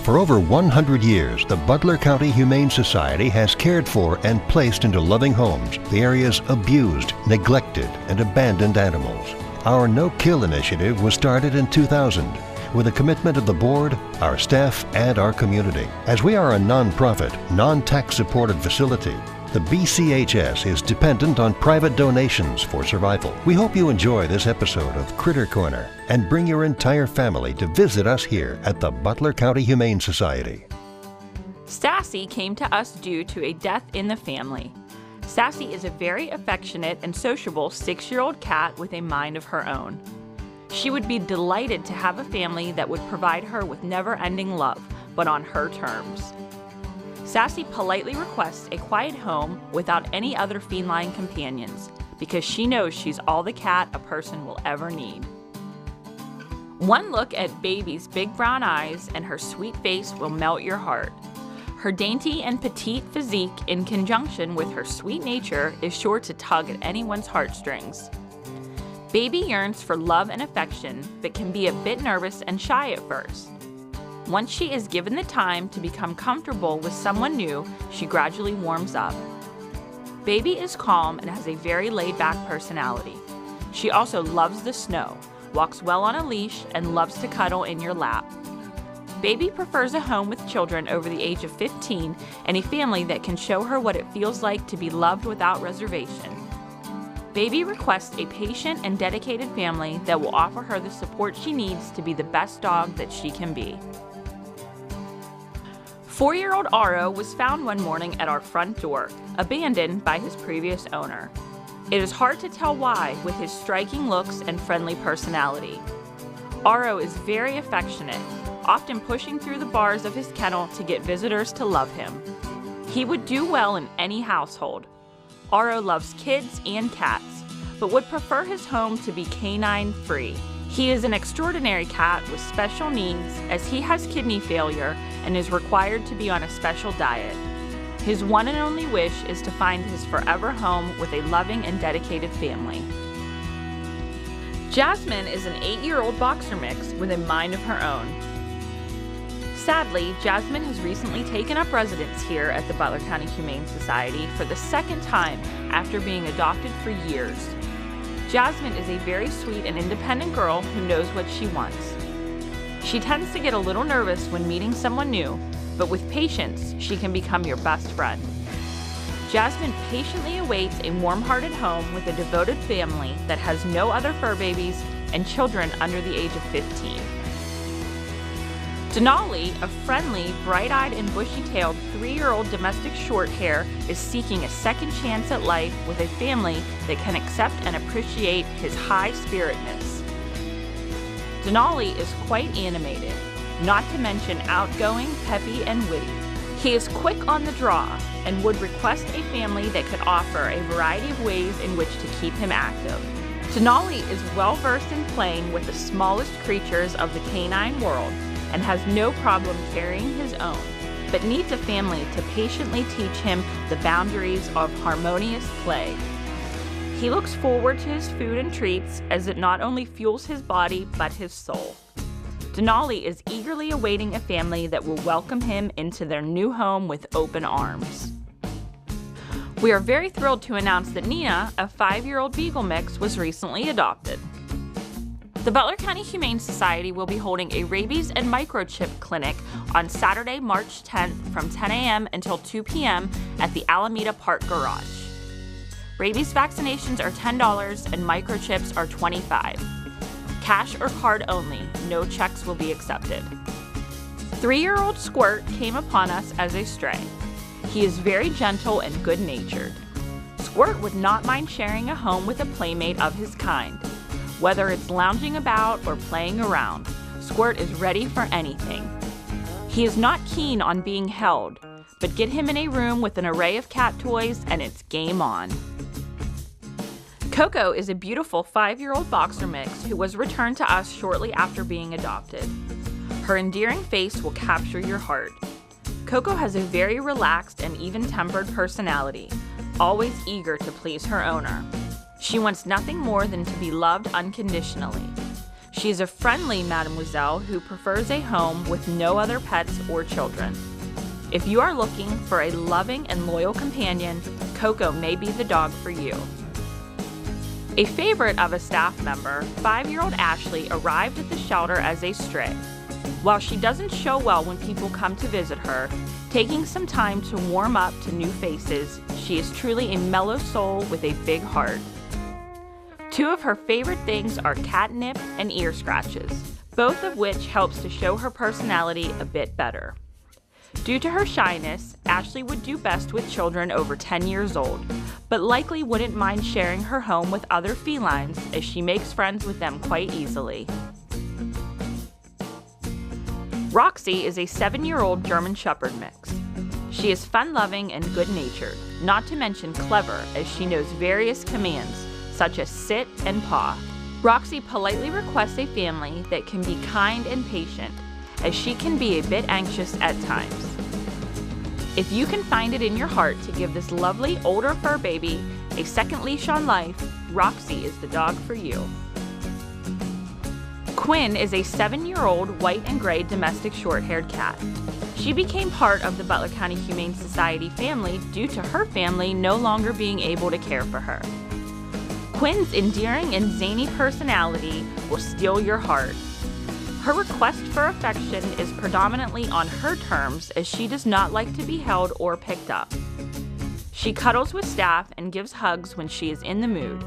For over 100 years, the Butler County Humane Society has cared for and placed into loving homes the area's abused, neglected, and abandoned animals. Our No-Kill initiative was started in 2000 with a commitment of the board, our staff, and our community. As we are a non-profit, non-tax supported facility, the BCHS is dependent on private donations for survival. We hope you enjoy this episode of Critter Corner and bring your entire family to visit us here at the Butler County Humane Society. Sassy came to us due to a death in the family. Sassy is a very affectionate and sociable 6-year-old cat with a mind of her own. She would be delighted to have a family that would provide her with never-ending love, but on her terms. Sassy politely requests a quiet home without any other feline companions because she knows she's all the cat a person will ever need. One look at Baby's big brown eyes and her sweet face will melt your heart. Her dainty and petite physique in conjunction with her sweet nature is sure to tug at anyone's heartstrings. Baby yearns for love and affection but can be a bit nervous and shy at first. Once she is given the time to become comfortable with someone new, she gradually warms up. Baby is calm and has a very laid-back personality. She also loves the snow, walks well on a leash, and loves to cuddle in your lap. Baby prefers a home with children over the age of 15 and a family that can show her what it feels like to be loved without reservation. Baby requests a patient and dedicated family that will offer her the support she needs to be the best dog that she can be. 4-year-old Aro was found one morning at our front door, abandoned by his previous owner. It is hard to tell why with his striking looks and friendly personality. Aro is very affectionate, often pushing through the bars of his kennel to get visitors to love him. He would do well in any household. Aro loves kids and cats, but would prefer his home to be canine-free. He is an extraordinary cat with special needs as he has kidney failure and is required to be on a special diet. His one and only wish is to find his forever home with a loving and dedicated family. Jasmine is an 8-year-old boxer mix with a mind of her own. Sadly, Jasmine has recently taken up residence here at the Butler County Humane Society for the second time after being adopted for years. Jasmine is a very sweet and independent girl who knows what she wants. She tends to get a little nervous when meeting someone new, but with patience, she can become your best friend. Jasmine patiently awaits a warm-hearted home with a devoted family that has no other fur babies and children under the age of 15. Denali, a friendly, bright-eyed and bushy-tailed 3-year-old domestic shorthair, is seeking a second chance at life with a family that can accept and appreciate his high-spiritedness. Denali is quite animated, not to mention outgoing, peppy, and witty. He is quick on the draw and would request a family that could offer a variety of ways in which to keep him active. Denali is well-versed in playing with the smallest creatures of the canine world and has no problem carrying his own, but needs a family to patiently teach him the boundaries of harmonious play. He looks forward to his food and treats as it not only fuels his body but his soul. Denali is eagerly awaiting a family that will welcome him into their new home with open arms. We are very thrilled to announce that Nina, a 5-year-old Beagle mix, was recently adopted. The Butler County Humane Society will be holding a rabies and microchip clinic on Saturday, March 10th from 10 a.m. until 2 p.m. at the Alameda Park Garage. Rabies vaccinations are $10 and microchips are $25. Cash or card only, no checks will be accepted. 3-year-old Squirt came upon us as a stray. He is very gentle and good-natured. Squirt would not mind sharing a home with a playmate of his kind. Whether it's lounging about or playing around, Squirt is ready for anything. He is not keen on being held, but get him in a room with an array of cat toys and it's game on. Coco is a beautiful 5-year-old boxer mix who was returned to us shortly after being adopted. Her endearing face will capture your heart. Coco has a very relaxed and even-tempered personality, always eager to please her owner. She wants nothing more than to be loved unconditionally. She is a friendly mademoiselle who prefers a home with no other pets or children. If you are looking for a loving and loyal companion, Coco may be the dog for you. A favorite of a staff member, 5-year-old Ashley arrived at the shelter as a stray. While she doesn't show well when people come to visit her, taking some time to warm up to new faces, she is truly a mellow soul with a big heart. 2 of her favorite things are catnip and ear scratches, both of which helps to show her personality a bit better. Due to her shyness, Ashley would do best with children over 10 years old, but likely wouldn't mind sharing her home with other felines as she makes friends with them quite easily. Roxy is a 7-year-old German Shepherd mix. She is fun-loving and good-natured, not to mention clever as she knows various commands, such as sit and paw. Roxy politely requests a family that can be kind and patient, as she can be a bit anxious at times. If you can find it in your heart to give this lovely older fur baby a second leash on life, Roxy is the dog for you. Quinn is a 7-year-old white and gray domestic short-haired cat. She became part of the Butler County Humane Society family due to her family no longer being able to care for her. Quinn's endearing and zany personality will steal your heart. Her request for affection is predominantly on her terms as she does not like to be held or picked up. She cuddles with staff and gives hugs when she is in the mood.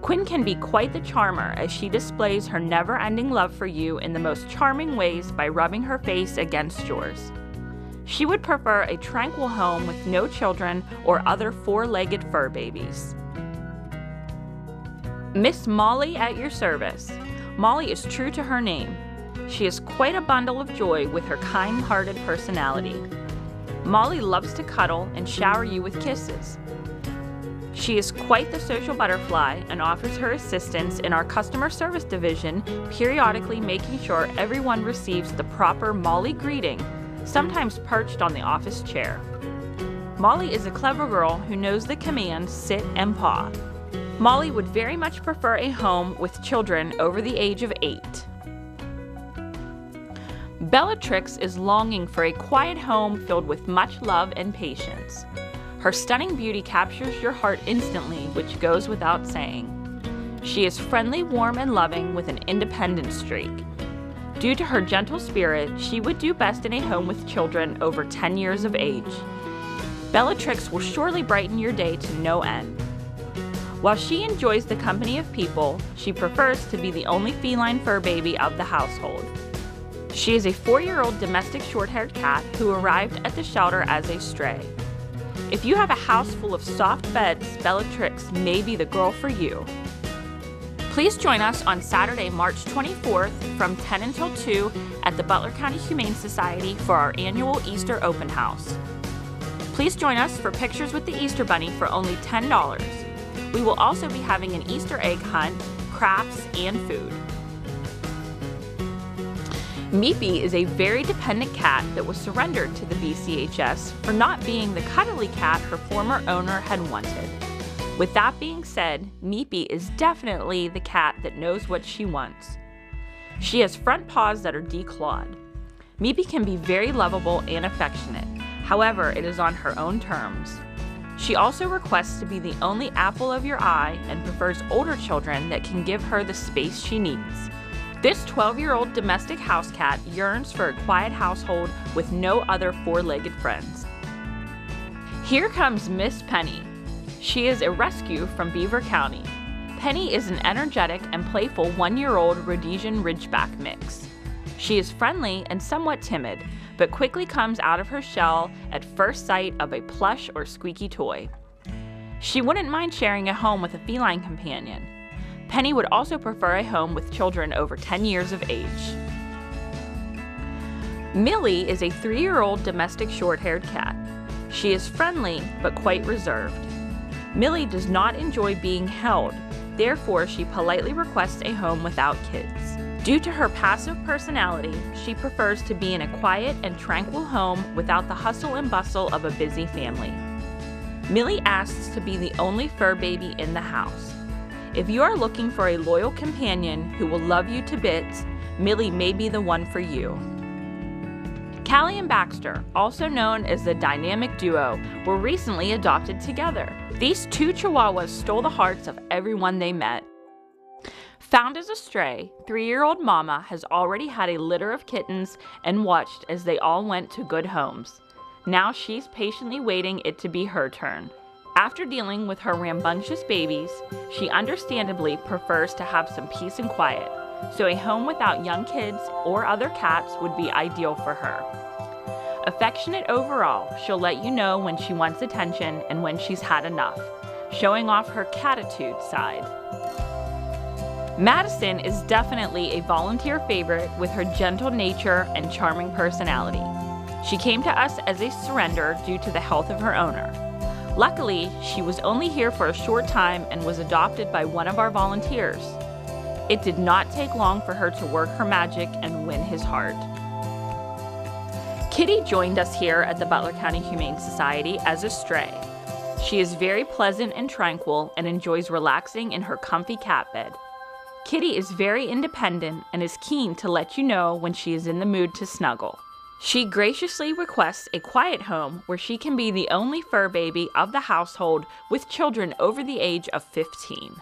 Quinn can be quite the charmer as she displays her never-ending love for you in the most charming ways by rubbing her face against yours. She would prefer a tranquil home with no children or other 4-legged fur babies. Miss Molly at your service. Molly is true to her name. She is quite a bundle of joy with her kind-hearted personality. Molly loves to cuddle and shower you with kisses. She is quite the social butterfly and offers her assistance in our customer service division, periodically making sure everyone receives the proper Molly greeting, sometimes perched on the office chair. Molly is a clever girl who knows the command sit and paw. Molly would very much prefer a home with children over the age of 8. Bellatrix is longing for a quiet home filled with much love and patience. Her stunning beauty captures your heart instantly, which goes without saying. She is friendly, warm, and loving with an independent streak. Due to her gentle spirit, she would do best in a home with children over 10 years of age. Bellatrix will surely brighten your day to no end. While she enjoys the company of people, she prefers to be the only feline fur baby of the household. She is a 4-year-old domestic short-haired cat who arrived at the shelter as a stray. If you have a house full of soft beds, Bellatrix may be the girl for you. Please join us on Saturday, March 24th from 10 until 2 at the Butler County Humane Society for our annual Easter open house. Please join us for pictures with the Easter Bunny for only $10. We will also be having an Easter egg hunt, crafts, and food. Meepy is a very dependent cat that was surrendered to the BCHS for not being the cuddly cat her former owner had wanted. With that being said, Meepy is definitely the cat that knows what she wants. She has front paws that are declawed. Meepy can be very lovable and affectionate, however, it is on her own terms. She also requests to be the only apple of your eye and prefers older children that can give her the space she needs. This 12-year-old domestic house cat yearns for a quiet household with no other 4-legged friends. Here comes Miss Penny. She is a rescue from Beaver County. Penny is an energetic and playful 1-year-old Rhodesian Ridgeback mix. She is friendly and somewhat timid, but quickly comes out of her shell at first sight of a plush or squeaky toy. She wouldn't mind sharing a home with a feline companion. Penny would also prefer a home with children over 10 years of age. Millie is a 3-year-old domestic short-haired cat. She is friendly but quite reserved. Millie does not enjoy being held, therefore she politely requests a home without kids. Due to her passive personality, she prefers to be in a quiet and tranquil home without the hustle and bustle of a busy family. Millie asks to be the only fur baby in the house. If you are looking for a loyal companion who will love you to bits, Millie may be the one for you. Callie and Baxter, also known as the dynamic duo, were recently adopted together. These two Chihuahuas stole the hearts of everyone they met. Found as a stray, 3-year-old Mama has already had a litter of kittens and watched as they all went to good homes. Now she's patiently waiting it to be her turn. After dealing with her rambunctious babies, she understandably prefers to have some peace and quiet, so a home without young kids or other cats would be ideal for her. Affectionate overall, she'll let you know when she wants attention and when she's had enough, showing off her catitude side. Madison is definitely a volunteer favorite with her gentle nature and charming personality. She came to us as a surrender due to the health of her owner. Luckily, she was only here for a short time and was adopted by one of our volunteers. It did not take long for her to work her magic and win his heart. Kitty joined us here at the Butler County Humane Society as a stray. She is very pleasant and tranquil and enjoys relaxing in her comfy cat bed. Kitty is very independent and is keen to let you know when she is in the mood to snuggle. She graciously requests a quiet home where she can be the only fur baby of the household with children over the age of 15.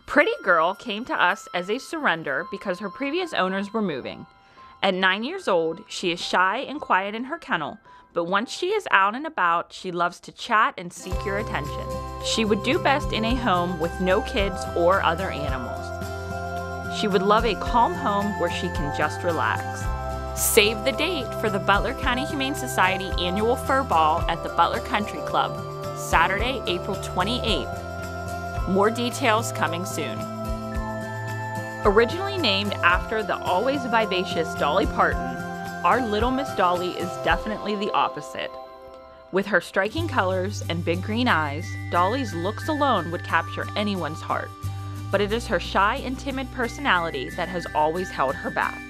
Pretty Girl came to us as a surrender because her previous owners were moving. At 9 years old, she is shy and quiet in her kennel, but once she is out and about, she loves to chat and seek your attention. She would do best in a home with no kids or other animals. She would love a calm home where she can just relax. Save the date for the Butler County Humane Society Annual Fur Ball at the Butler Country Club, Saturday, April 28th. More details coming soon. Originally named after the always vivacious Dolly Parton, our little Miss Dolly is definitely the opposite. With her striking colors and big green eyes, Dolly's looks alone would capture anyone's heart, but it is her shy and timid personality that has always held her back.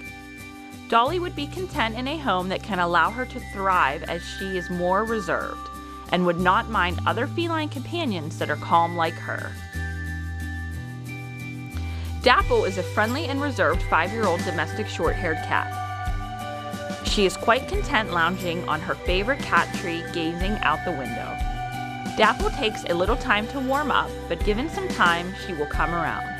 Dolly would be content in a home that can allow her to thrive as she is more reserved, and would not mind other feline companions that are calm like her. Dapple is a friendly and reserved 5-year-old domestic short-haired cat. She is quite content lounging on her favorite cat tree, gazing out the window. Dapple takes a little time to warm up, but given some time, she will come around.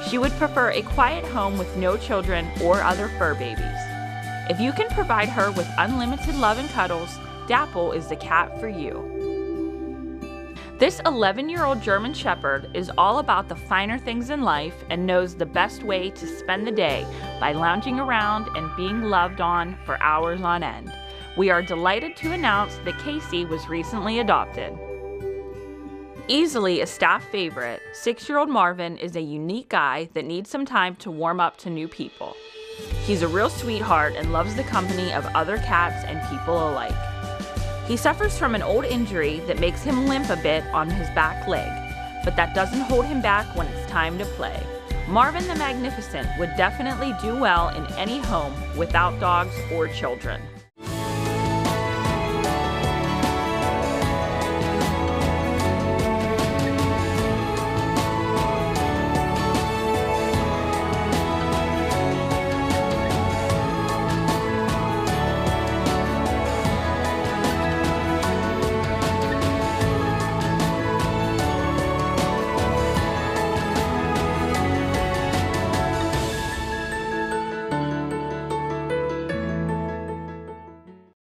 She would prefer a quiet home with no children or other fur babies. If you can provide her with unlimited love and cuddles, Dapple is the cat for you. This 11-year-old German Shepherd is all about the finer things in life and knows the best way to spend the day by lounging around and being loved on for hours on end. We are delighted to announce that Casey was recently adopted. Easily a staff favorite, 6-year-old Marvin is a unique guy that needs some time to warm up to new people. He's a real sweetheart and loves the company of other cats and people alike. He suffers from an old injury that makes him limp a bit on his back leg, but that doesn't hold him back when it's time to play. Marvin the Magnificent would definitely do well in any home without dogs or children.